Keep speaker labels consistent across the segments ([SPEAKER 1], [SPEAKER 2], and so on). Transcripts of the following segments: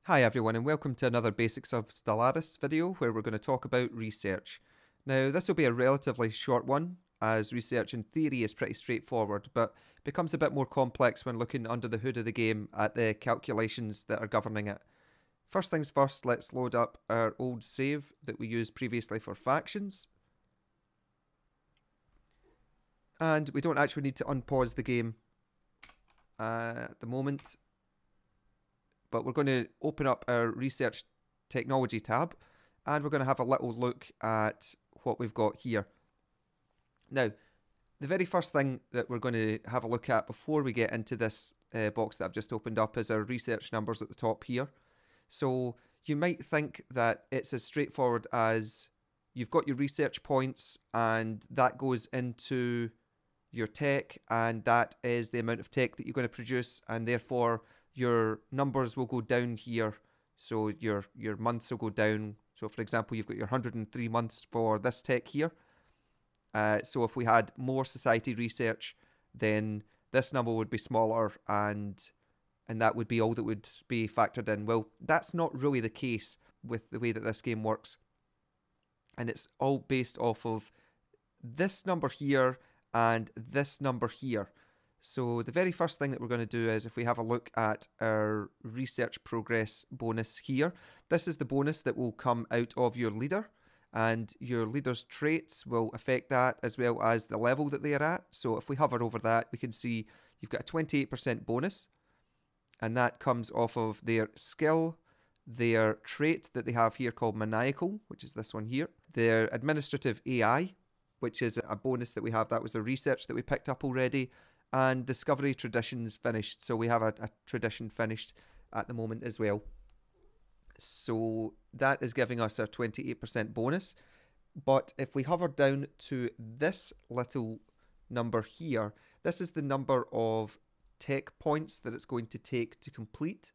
[SPEAKER 1] Hi everyone and welcome to another Basics of Stellaris video where we're going to talk about research. Now this will be a relatively short one as research in theory is pretty straightforward but becomes a bit more complex when looking under the hood of the game at the calculations that are governing it. First things first, let's load up our old save that we used previously for factions. And we don't actually need to unpause the game at the moment, but we're going to open up our research technology tab and we're going to have a little look at what we've got here. Now, the very first thing that we're going to have a look at before we get into this box that I've just opened up is our research numbers at the top here. So you might think that it's as straightforward as you've got your research points and that goes into your tech, and that is the amount of tech that you're going to produce, and therefore your numbers will go down here. So your months will go down. So for example, you've got your 103 months for this tech here. So if we had more society research, then this number would be smaller, and that would be all that would be factored in. Well, that's not really the case with the way that this game works. And it's all based off of this number here and this number here. So the very first thing that we're going to do is if we have a look at our research progress bonus here, this is the bonus that will come out of your leader, and your leader's traits will affect that as well as the level that they are at. So if we hover over that, we can see you've got a 28% bonus, and that comes off of their skill, their trait that they have here called maniacal, which is this one here, their administrative AI, which is a bonus that we have. That was the research that we picked up already. And discovery traditions finished. So we have a tradition finished at the moment as well. So that is giving us a 28% bonus. But if we hover down to this little number here, this is the number of tech points that it's going to take to complete.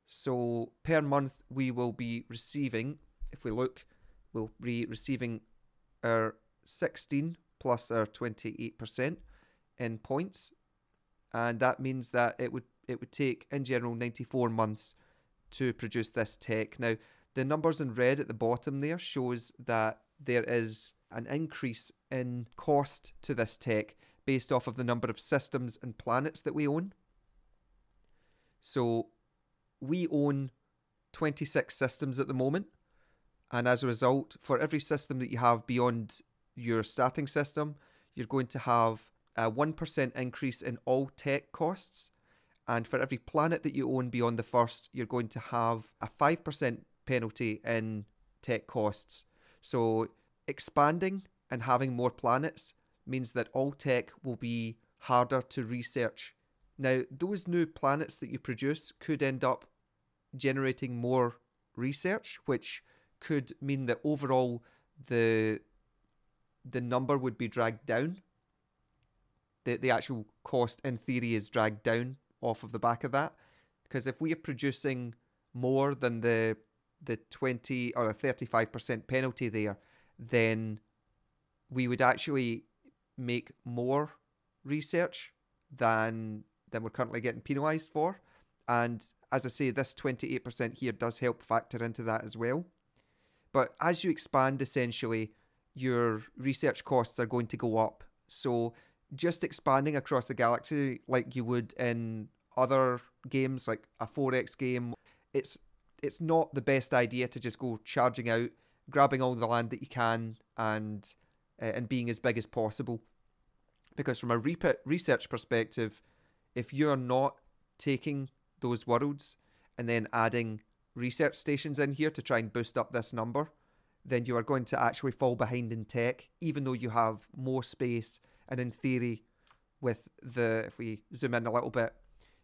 [SPEAKER 1] So per month we will be receiving, if we look, we'll be receiving our 16 plus our 28% in points, and that means that it would take in general 94 months to produce this tech. Now the numbers in red at the bottom there shows that there is an increase in cost to this tech based off of the number of systems and planets that we own. So we own 26 systems at the moment, and as a result, for every system that you have beyond your starting system, you're going to have a 1% increase in all tech costs, and for every planet that you own beyond the first, you're going to have a 5% penalty in tech costs. So expanding and having more planets means that all tech will be harder to research. Now, those new planets that you produce could end up generating more research, which could mean that overall the number would be dragged down. The actual cost in theory is dragged down off of the back of that, because if we are producing more than the 20 or the 35% penalty there, then we would actually make more research than we're currently getting penalised for. And as I say, this 28% here does help factor into that as well. But as you expand, essentially, your research costs are going to go up. So just expanding across the galaxy like you would in other games, like a 4X game, it's not the best idea to just go charging out, grabbing all the land that you can, and being as big as possible. Because from a research perspective, if you're not taking those worlds and then adding research stations in here to try and boost up this number, then you are going to actually fall behind in tech, even though you have more space. And in theory, with if we zoom in a little bit,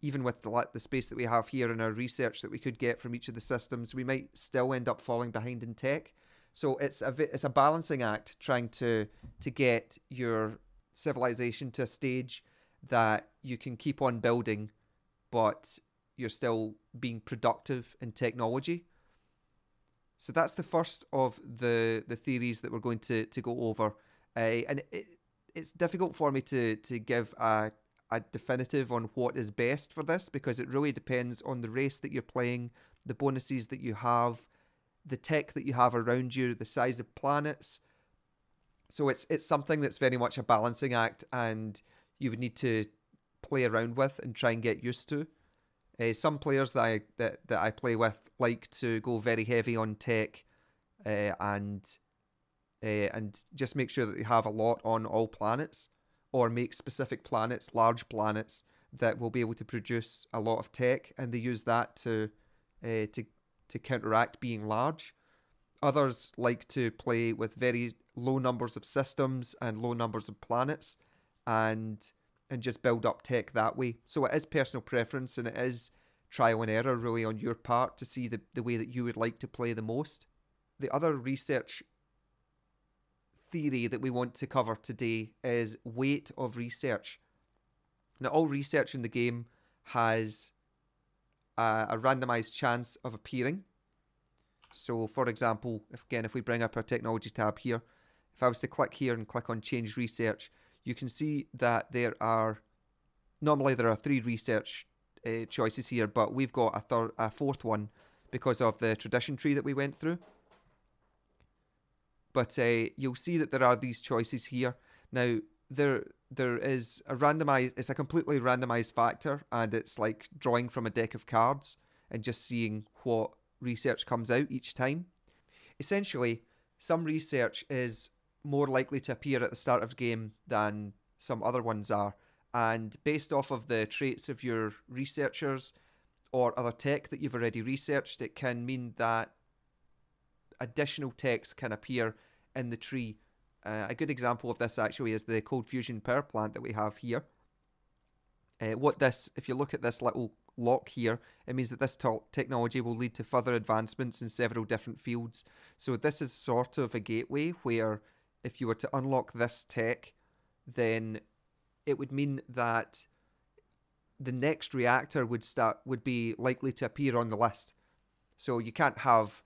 [SPEAKER 1] even with the space that we have here in our research that we could get from each of the systems, we might still end up falling behind in tech. So it's a balancing act trying to get your civilization to a stage that you can keep on building, but you're still being productive in technology. So that's the first of the theories that we're going to go over. And it's difficult for me to give a a definitive on what is best for this, because it really depends on the race that you're playing, the bonuses that you have, the tech that you have around you, the size of planets. So it's something that's very much a balancing act, and you would need to play around with and try and get used to. Some players that I play with like to go very heavy on tech, and just make sure that they have a lot on all planets, or make specific planets, large planets, that will be able to produce a lot of tech, and they use that to counteract being large. Others like to play with very low numbers of systems and low numbers of planets, and just build up tech that way. So it is personal preference, and it is trial and error really on your part to see the way that you would like to play the most. The other research theory that we want to cover today is weight of research. Now, all research in the game has a randomized chance of appearing. So, for example, if we bring up our technology tab here, if I was to click here and click on change research, you can see that normally there are 3 research choices here, but we've got a fourth one because of the tradition tree that we went through. But you'll see that there are these choices here. Now, there is it's a completely randomized factor, and it's like drawing from a deck of cards and just seeing what research comes out each time. Essentially, some research is more likely to appear at the start of the game than some other ones are, and based off of the traits of your researchers or other tech that you've already researched, it can mean that additional text can appear in the tree. A good example of this actually is the cold fusion power plant that we have here. If you look at this little lock here, it means that this technology will lead to further advancements in several different fields. So this is sort of a gateway where if you were to unlock this tech, then it would mean that the next reactor would be likely to appear on the list. So you can't have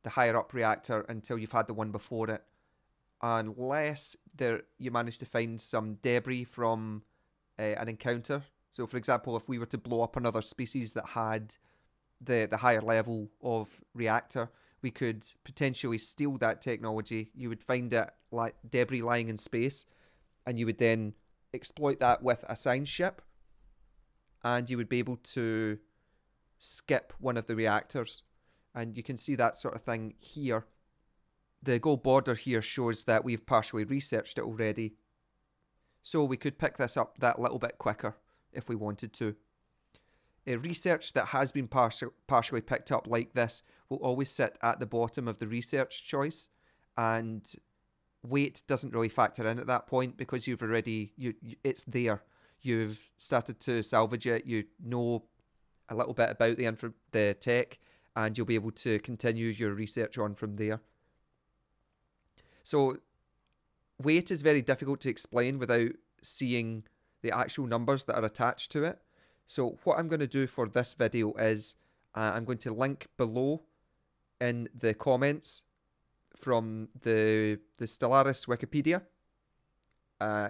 [SPEAKER 1] the higher up reactor until you've had the one before it, unless you manage to find some debris from an encounter. So, for example, if we were to blow up another species that had the higher level of reactor, we could potentially steal that technology. You would find it like debris lying in space, and you would then exploit that with a science ship, and you would be able to skip one of the reactors. And you can see that sort of thing here. The gold border here shows that we've partially researched it already. So we could pick this up that little bit quicker if we wanted to. A research that has been partially picked up like this will always sit at the bottom of the research choice, and weight doesn't really factor in at that point because you've already, it's there. You've started to salvage it, you know a little bit about the tech, and you'll be able to continue your research on from there. So weight is very difficult to explain without seeing the actual numbers that are attached to it. So what I'm going to do for this video is I'm going to link below in the comments from the Stellaris Wikipedia,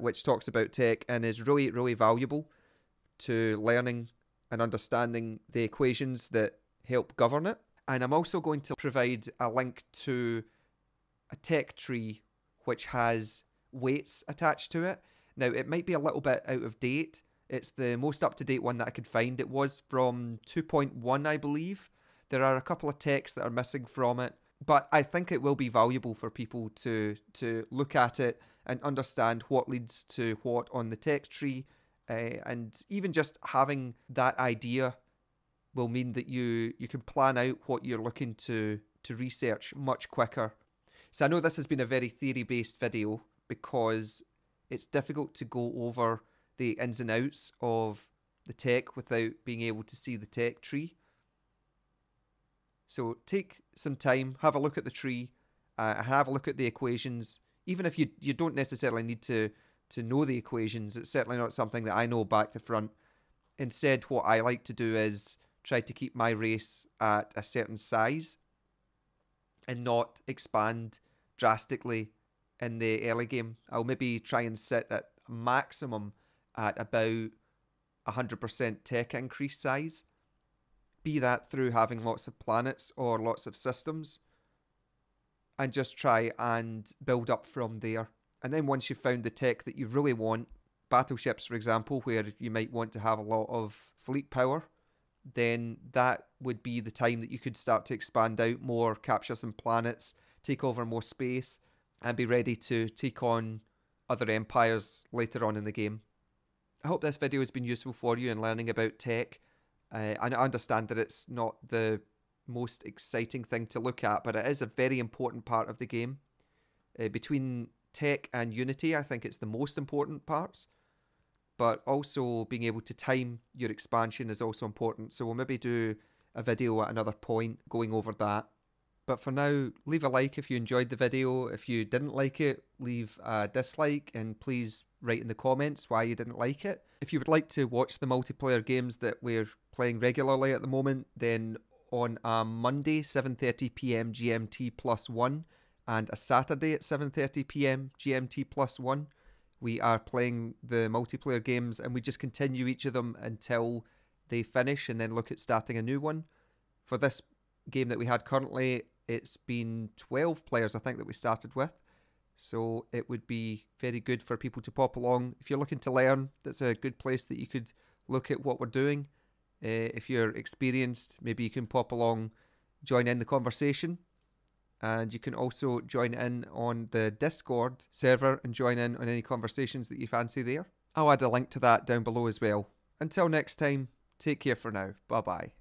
[SPEAKER 1] which talks about tech and is really, really valuable to learning and understanding the equations that help govern it. And I'm also going to provide a link to a tech tree which has weights attached to it. Now, it might be a little bit out of date. It's the most up-to-date one that I could find. It was from 2.1, I believe. There are a couple of techs that are missing from it, but I think it will be valuable for people to look at it and understand what leads to what on the tech tree, and even just having that idea will mean that you can plan out what you're looking to research much quicker. So I know this has been a very theory-based video because it's difficult to go over the ins and outs of the tech without being able to see the tech tree. So take some time, have a look at the tree, have a look at the equations. Even if you don't necessarily need to know the equations, it's certainly not something that I know back to front. Instead, what I like to do is try to keep my race at a certain size and not expand drastically in the early game. I'll maybe try and set at a maximum at about 100% tech increase size, be that through having lots of planets or lots of systems, and just try and build up from there. And then once you've found the tech that you really want, battleships for example, where you might want to have a lot of fleet power, then that would be the time that you could start to expand out more, capture some planets, take over more space, and be ready to take on other empires later on in the game. I hope this video has been useful for you in learning about tech. And I understand that it's not the most exciting thing to look at, but it is a very important part of the game. Between tech and Unity, I think it's the most important parts. But also being able to time your expansion is also important. So we'll maybe do a video at another point going over that. But for now, leave a like if you enjoyed the video. If you didn't like it, leave a dislike, and please write in the comments why you didn't like it. If you would like to watch the multiplayer games that we're playing regularly at the moment, then on a Monday 7:30 PM GMT +1 and a Saturday at 7:30 PM GMT +1, we are playing the multiplayer games, and we just continue each of them until they finish and then look at starting a new one. For this game that we had currently, it's been 12 players I think that we started with, so it would be very good for people to pop along. If you're looking to learn, that's a good place that you could look at what we're doing. If you're experienced, maybe you can pop along, join in the conversation. And you can also join in on the Discord server and join in on any conversations that you fancy there. I'll add a link to that down below as well. Until next time, take care for now. Bye bye.